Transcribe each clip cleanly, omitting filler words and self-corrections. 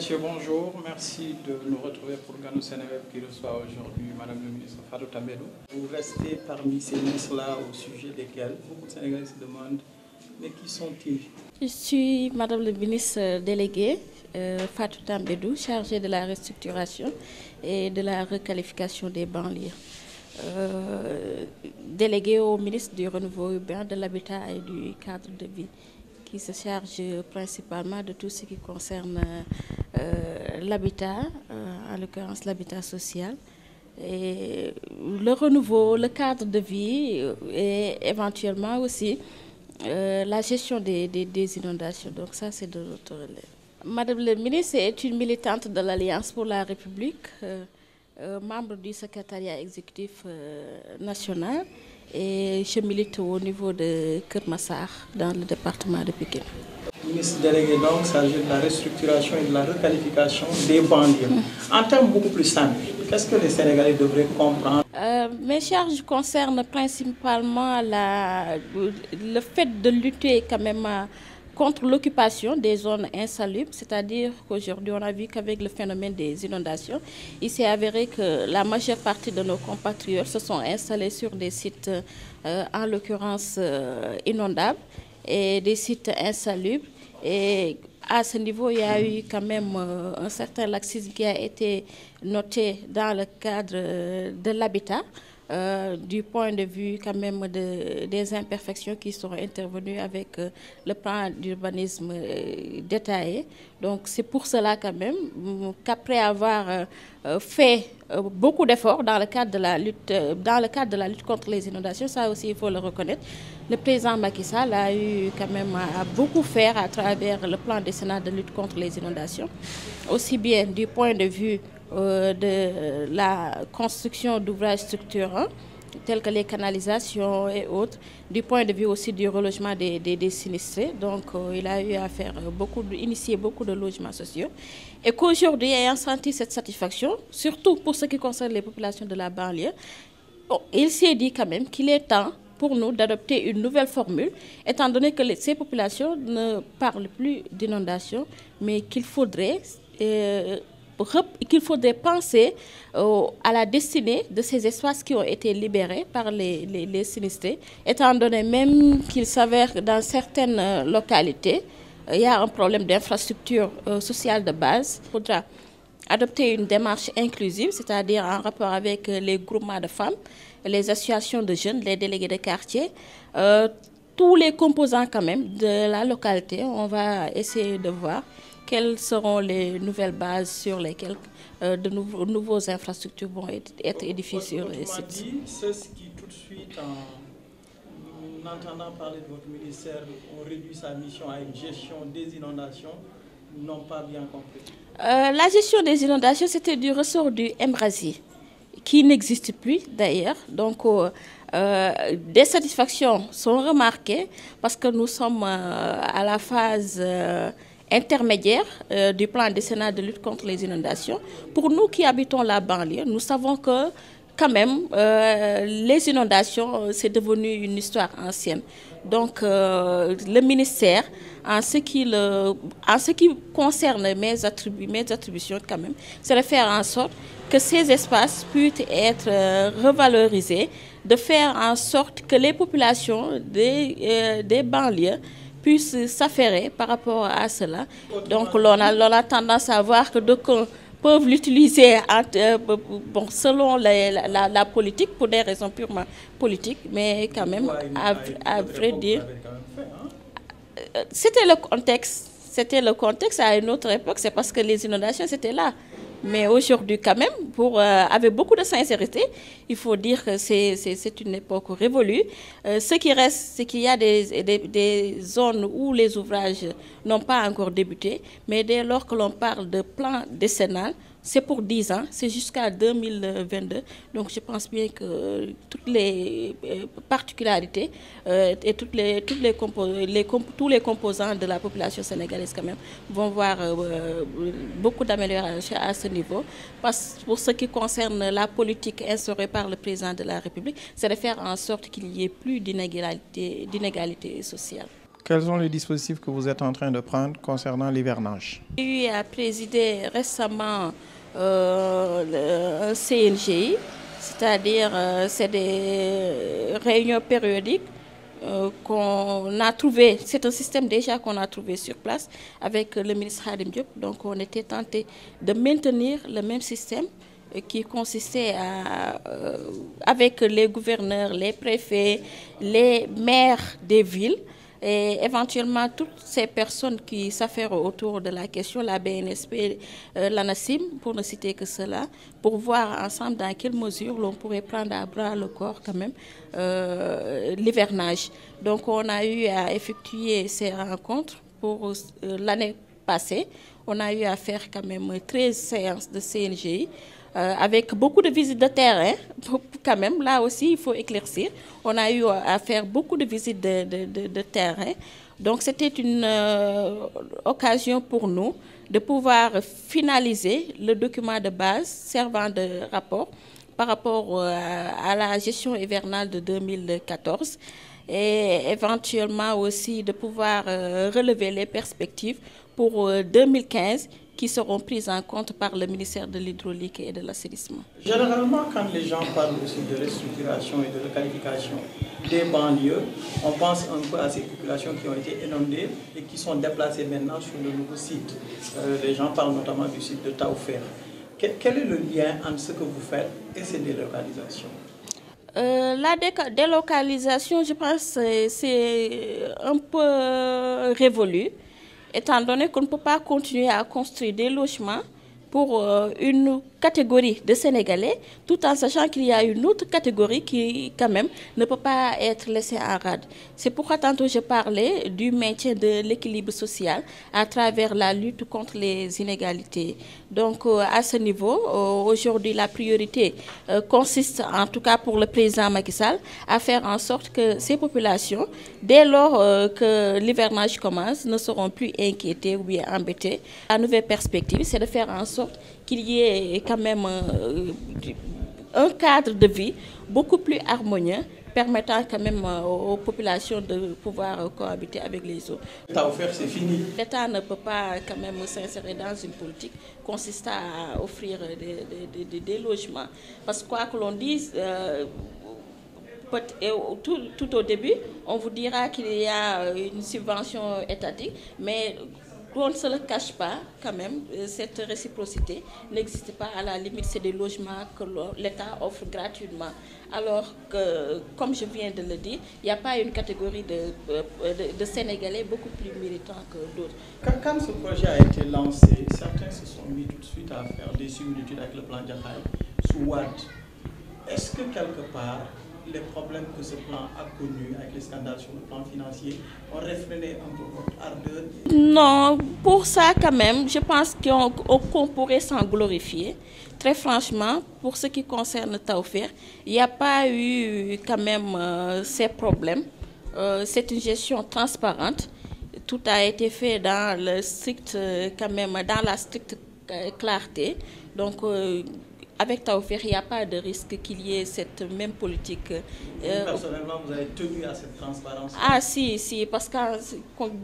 Mathieu, bonjour. Merci de nous retrouver pour Ganu Sénégal qui reçoit aujourd'hui Madame le ministre Fatou Tambédou. Vous restez parmi ces ministres-là au sujet desquels beaucoup de Sénégalais se demandent, mais qui sont-ils? Je suis Madame le ministre déléguée Fatou Tambédou, chargée de la restructuration et de la requalification des banlieues. Déléguée au ministre du renouveau urbain, de l'habitat et du cadre de vie, qui se charge principalement de tout ce qui concerne l'habitat, en l'occurrence l'habitat social, et le renouveau, le cadre de vie et éventuellement aussi la gestion des inondations. Donc ça, c'est de notre relève. Madame le ministre est une militante de l'Alliance pour la République, membre du secrétariat exécutif national, et je milite au niveau de Kermassar, dans le département de Pikine. Ministre délégué donc chargé de la restructuration et de la requalification des banlieues. En termes beaucoup plus simples, qu'est-ce que les Sénégalais devraient comprendre? Mes charges concernent principalement le fait de lutter quand même contre l'occupation des zones insalubres, c'est-à-dire qu'aujourd'hui on a vu qu'avec le phénomène des inondations, il s'est avéré que la majeure partie de nos compatriotes se sont installés sur des sites en l'occurrence inondables et des sites insalubres. Et à ce niveau, il y a eu quand même un certain laxisme qui a été noté dans le cadre de l'habitat, du point de vue quand même des imperfections qui sont intervenues avec le plan d'urbanisme détaillé. Donc c'est pour cela quand même qu'après avoir fait beaucoup d'efforts dans le cadre de la lutte contre les inondations, ça aussi il faut le reconnaître, le président Macky Sall a eu quand même à beaucoup faire à travers le plan décennal de lutte contre les inondations, aussi bien du point de vue de la construction d'ouvrages structurants tels que les canalisations et autres, du point de vue aussi du relogement des sinistrés. Donc il a eu à faire initier beaucoup de logements sociaux. Et qu'aujourd'hui, ayant senti cette satisfaction, surtout pour ce qui concerne les populations de la banlieue, il s'est dit quand même qu'il est temps pour nous d'adopter une nouvelle formule, étant donné que ces populations ne parlent plus d'inondation, mais qu'il faudrait penser à la destinée de ces espaces qui ont été libérés par les sinistrés, étant donné même qu'il s'avère que dans certaines localités, il y a un problème d'infrastructure sociale de base. Il faudra adopter une démarche inclusive, c'est-à-dire en rapport avec les groupements de femmes, les associations de jeunes, les délégués de quartier, tous les composants quand même de la localité. On va essayer de voir quelles seront les nouvelles bases sur lesquelles de nouveaux infrastructures vont être édifiées sur les sites. Ceux qui tout de suite, en entendant parler de votre ministère, ont réduit sa mission à une gestion des inondations, n'ont pas bien compris. La gestion des inondations, c'était du ressort du MRASI, qui n'existe plus d'ailleurs. Donc, des satisfactions sont remarquées parce que nous sommes à la phase intermédiaire du plan décennal de lutte contre les inondations. Pour nous qui habitons la banlieue, nous savons que quand même les inondations, c'est devenu une histoire ancienne. Donc le ministère, en ce qui concerne mes attributions quand même, c'est de faire en sorte que ces espaces puissent être revalorisés, de faire en sorte que les populations des banlieues puissent s'affairer par rapport à cela. Donc l'on a tendance à voir que d'aucuns peuvent l'utiliser selon la politique, pour des raisons purement politiques, mais quand même, à vrai dire, c'était le contexte à une autre époque, c'est parce que les inondations c'était là. Mais aujourd'hui, quand même, avec beaucoup de sincérité, il faut dire que c'est une époque révolue. Ce qui reste, c'est qu'il y a des zones où les ouvrages n'ont pas encore débuté. Mais dès lors que l'on parle de plan décennal, c'est pour 10 ans, c'est jusqu'à 2022. Donc je pense bien que toutes les particularités et tous les composants de la population sénégalaise quand même vont voir beaucoup d'améliorations à ce niveau. Parce que pour ce qui concerne la politique instaurée par le président de la République, c'est de faire en sorte qu'il n'y ait plus d'inégalité sociale. Quels sont les dispositifs que vous êtes en train de prendre concernant l'hivernage? J'ai eu à présider récemment un CNGI, c'est-à-dire c'est des réunions périodiques qu'on a trouvé, c'est un système déjà qu'on a trouvé sur place avec le ministre Khadim Diop. Donc on était tenté de maintenir le même système qui consistait avec les gouverneurs, les préfets, les maires des villes et éventuellement toutes ces personnes qui s'affairent autour de la question, la BNSP, l'ANACIM, pour ne citer que cela, pour voir ensemble dans quelle mesure l'on pourrait prendre à bras le corps quand même l'hivernage. Donc on a eu à effectuer ces rencontres pour l'année passée. On a eu à faire quand même 13 séances de CNGI. Avec beaucoup de visites de terrain, quand même, là aussi il faut éclaircir. On a eu à faire beaucoup de visites de terrain. Donc c'était une occasion pour nous de pouvoir finaliser le document de base servant de rapport par rapport à la gestion hivernale de 2014 et éventuellement aussi de pouvoir relever les perspectives pour 2015 qui seront prises en compte par le ministère de l'Hydraulique et de l'Assainissement. Généralement, quand les gens parlent aussi de restructuration et de requalification des banlieues, on pense un peu à ces populations qui ont été inondées et qui sont déplacées maintenant sur le nouveau site. Les gens parlent notamment du site de Taoufer. Quel est le lien entre ce que vous faites et ces délocalisations? La délocalisation, je pense, c'est un peu révolu, étant donné qu'on ne peut pas continuer à construire des logements pour une catégorie de Sénégalais, tout en sachant qu'il y a une autre catégorie qui, quand même, ne peut pas être laissée en rade. C'est pourquoi tantôt je parlais du maintien de l'équilibre social à travers la lutte contre les inégalités. Donc, à ce niveau, aujourd'hui, la priorité consiste, en tout cas pour le président Macky Sall, à faire en sorte que ces populations, dès lors que l'hivernage commence, ne seront plus inquiétées ou bien embêtées. La nouvelle perspective, c'est de faire en sorte qu'il y ait quand même un cadre de vie beaucoup plus harmonieux, permettant quand même aux populations de pouvoir cohabiter avec les autres. Taoufer, c'est fini. L'État ne peut pas quand même s'insérer dans une politique consistant à offrir des logements. Parce que quoi que l'on dise, tout au début, on vous dira qu'il y a une subvention étatique, mais on ne se le cache pas quand même, cette réciprocité n'existe pas. À la limite, c'est des logements que l'État offre gratuitement. Alors que, comme je viens de le dire, il n'y a pas une catégorie de Sénégalais beaucoup plus méritants que d'autres. Quand ce projet a été lancé, certains se sont mis tout de suite à faire des similitudes avec le plan Jaxaay sous Wade. Est-ce que quelque part, les problèmes que ce plan a connus avec les scandales sur le plan financier ont réfréné un peu votre ardeur? Non, pour ça quand même, je pense qu'on pourrait s'en glorifier. Très franchement, pour ce qui concerne Taoufer, il n'y a pas eu quand même ces problèmes. C'est une gestion transparente. Tout a été fait dans le strict, quand même, dans la stricte clarté. Donc, avec Taoufer, il n'y a pas de risque qu'il y ait cette même politique. Personnellement, vous avez tenu à cette transparence? Ah si, parce que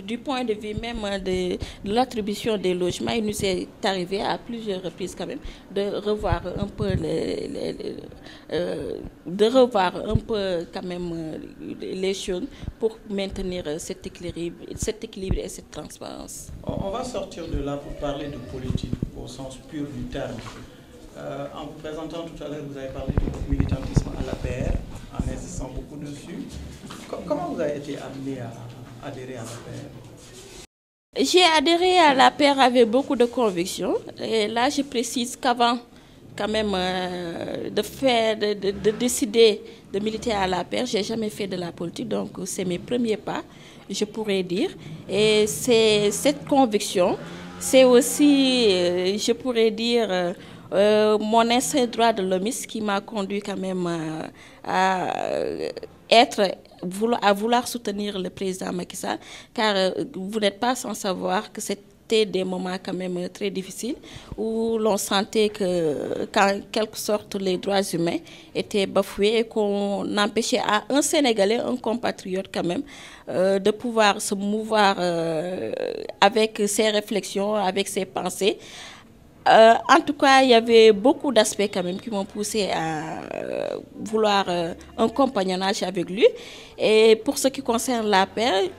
du point de vue même de l'attribution des logements, il nous est arrivé à plusieurs reprises quand même de revoir un peu quand même les choses pour maintenir cet équilibre et cette transparence. On va sortir de là pour parler de politique au sens pur du terme. En vous présentant tout à l'heure, vous avez parlé de votre militantisme à l'APR, en insistant beaucoup dessus. Comment vous avez été amené à adhérer à l'APR? J'ai adhéré à l'APR avec beaucoup de conviction. Et là, je précise qu'avant, quand même, de décider de militer à l'APR, je n'ai jamais fait de la politique. Donc, c'est mes premiers pas, je pourrais dire. Et c'est cette conviction, c'est aussi, je pourrais dire, mon instinct droit de l'homiste qui m'a conduit quand même à vouloir soutenir le président Macky Sall, car vous n'êtes pas sans savoir que cette c'était des moments quand même très difficiles où l'on sentait que, qu'en quelque sorte, les droits humains étaient bafoués et qu'on empêchait à un Sénégalais, un compatriote quand même, de pouvoir se mouvoir avec ses réflexions, avec ses pensées. En tout cas, il y avait beaucoup d'aspects quand même qui m'ont poussé à vouloir un compagnonnage avec lui. Et pour ce qui concerne la paix,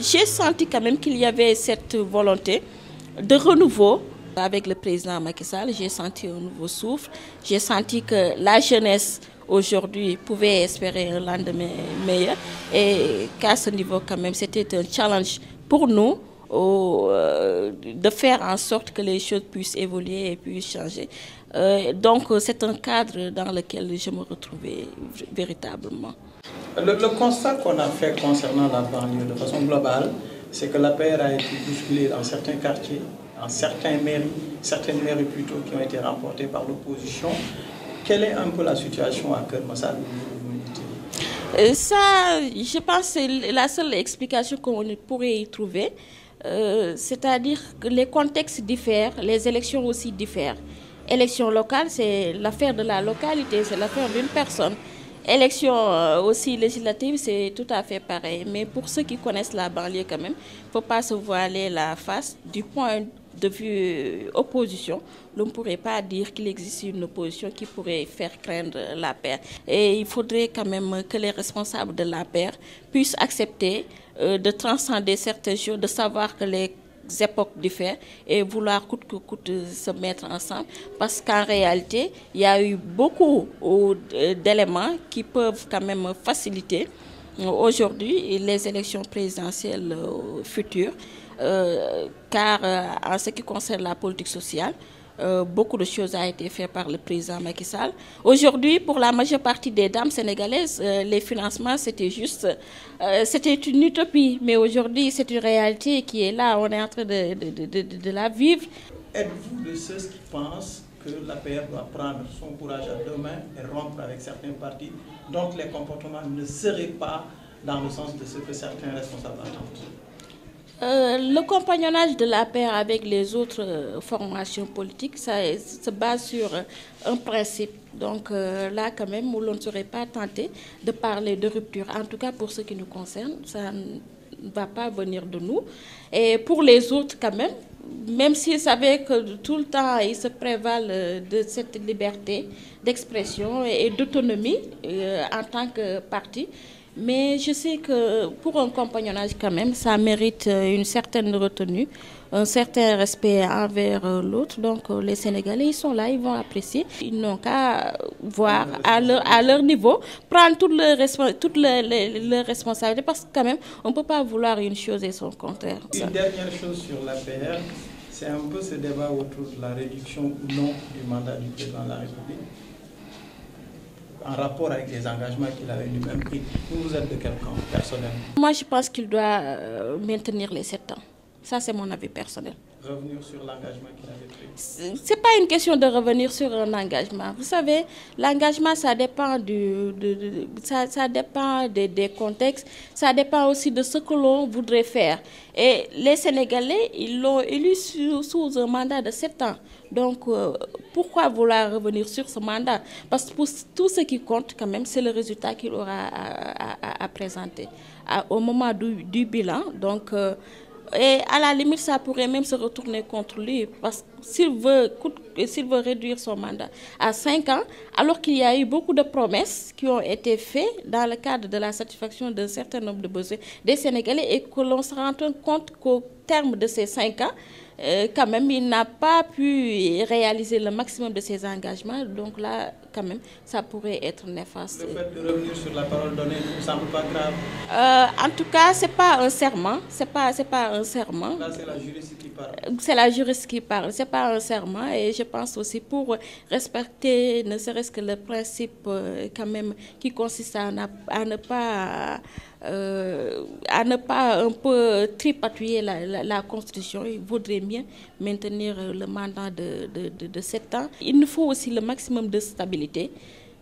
j'ai senti quand même qu'il y avait cette volonté de renouveau avec le président Macky Sall. J'ai senti un nouveau souffle. J'ai senti que la jeunesse aujourd'hui pouvait espérer un lendemain meilleur et qu'à ce niveau quand même c'était un challenge pour nous de faire en sorte que les choses puissent évoluer et puissent changer. Donc c'est un cadre dans lequel je me retrouvais véritablement. Le constat qu'on a fait concernant la banlieue de façon globale, c'est que l'APR a été bousculée dans certains quartiers, dans certaines mairies plutôt qui ont été remportées par l'opposition. Quelle est un peu la situation à Keur Massar? Ça, je pense que c'est la seule explication qu'on pourrait y trouver. C'est-à-dire que les contextes diffèrent, les élections aussi diffèrent. Élection locale, c'est l'affaire de la localité, c'est l'affaire d'une personne. Élection aussi législative, c'est tout à fait pareil. Mais pour ceux qui connaissent la banlieue quand même, il ne faut pas se voiler la face. Du point de vue opposition, l'on ne pourrait pas dire qu'il existe une opposition qui pourrait faire craindre la paix. Et il faudrait quand même que les responsables de la paix puissent accepter de transcender certaines choses, de savoir que les époques diffèrent et vouloir coûte que coûte se mettre ensemble, parce qu'en réalité, il y a eu beaucoup d'éléments qui peuvent quand même faciliter aujourd'hui les élections présidentielles futures, car en ce qui concerne la politique sociale, beaucoup de choses ont été faites par le président Macky Sall. Aujourd'hui, pour la majeure partie des dames sénégalaises, les financements, c'était une utopie. Mais aujourd'hui, c'est une réalité qui est là. On est en train de la vivre. Êtes-vous de ceux qui pensent que l'APR doit prendre son courage à deux mains et rompre avec certains partis, donc les comportements ne seraient pas dans le sens de ce que certains responsables attendent? Le compagnonnage de la paix avec les autres formations politiques, ça se base sur un principe. Donc là, quand même, où l'on ne serait pas tenté de parler de rupture. En tout cas, pour ce qui nous concerne, ça ne va pas venir de nous. Et pour les autres, quand même s'ils savaient que tout le temps, ils se prévalent de cette liberté d'expression et d'autonomie en tant que parti. Mais je sais que pour un compagnonnage quand même, ça mérite une certaine retenue, un certain respect envers l'autre. Donc les Sénégalais, ils sont là, ils vont apprécier. Ils n'ont qu'à voir à leur niveau, prendre toutes leurs responsabilités, parce que quand même, on ne peut pas vouloir une chose et son contraire. Une dernière chose sur l'APR, c'est un peu ce débat autour de la réduction ou non du mandat du président de la République, en rapport avec les engagements qu'il avait lui-même pris. Vous êtes de quel camp personnel? Moi, je pense qu'il doit maintenir les 7 ans. Ça, c'est mon avis personnel. Revenir sur l'engagement qu'il avait pris? Ce n'est pas une question de revenir sur un engagement. Vous savez, l'engagement, ça dépend, ça dépend des contextes, ça dépend aussi de ce que l'on voudrait faire. Et les Sénégalais, ils l'ont élu sous un mandat de 7 ans. Donc, pourquoi vouloir revenir sur ce mandat? Parce que pour tout ce qui compte, quand même, c'est le résultat qu'il aura à présenter au moment du bilan. Donc, et à la limite, ça pourrait même se retourner contre lui. Parce que s'il veut réduire son mandat à 5 ans, alors qu'il y a eu beaucoup de promesses qui ont été faites dans le cadre de la satisfaction d'un certain nombre de besoins des Sénégalais, et que l'on se rend compte qu'au terme de ces 5 ans, quand même, il n'a pas pu réaliser le maximum de ses engagements. Donc là, quand même, ça pourrait être néfaste. Le fait de revenir sur la parole donnée ne vous semble pas grave? En tout cas, ce n'est pas un serment. C'est pas un serment. Là, c'est la juriste qui parle. C'est la juriste qui parle. Ce n'est pas un serment. Et je pense aussi pour respecter ne serait-ce que le principe quand même qui consiste à ne pas un peu tripatouiller la Constitution. Il vaudrait mieux maintenir le mandat de 7 ans. Il nous faut aussi le maximum de stabilité,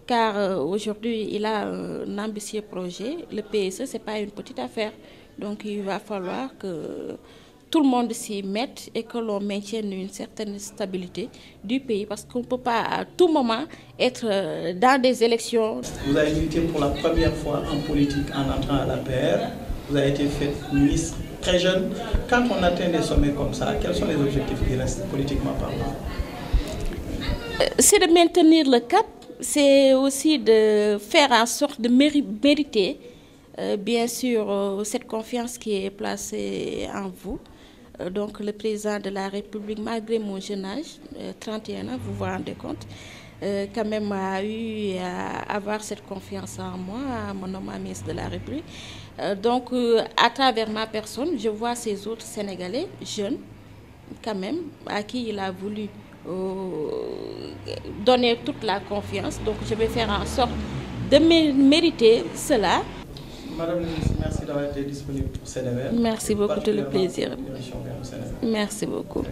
car aujourd'hui, il a un ambitieux projet. Le PSE, ce n'est pas une petite affaire. Donc, il va falloir tout le monde s'y mette et que l'on maintienne une certaine stabilité du pays, parce qu'on ne peut pas à tout moment être dans des élections. Vous avez milité pour la première fois en politique en entrant à la PR. Vous avez été fait ministre très jeune. Quand on atteint des sommets comme ça, quels sont les objectifs qui restent politiquement parlant? C'est de maintenir le cap, c'est aussi de faire en sorte de mériter, bien sûr, cette confiance qui est placée en vous. Donc le président de la République, malgré mon jeune âge, 31 ans, vous vous rendez compte, quand même a eu à avoir cette confiance en moi, à mon nom ministre de la République. Donc à travers ma personne, je vois ces autres Sénégalais jeunes, quand même, à qui il a voulu donner toute la confiance. Donc je vais faire en sorte de mériter cela. Madame la ministre, merci d'avoir été disponible pour Seneweb. Merci beaucoup, tout le plaisir. Merci beaucoup.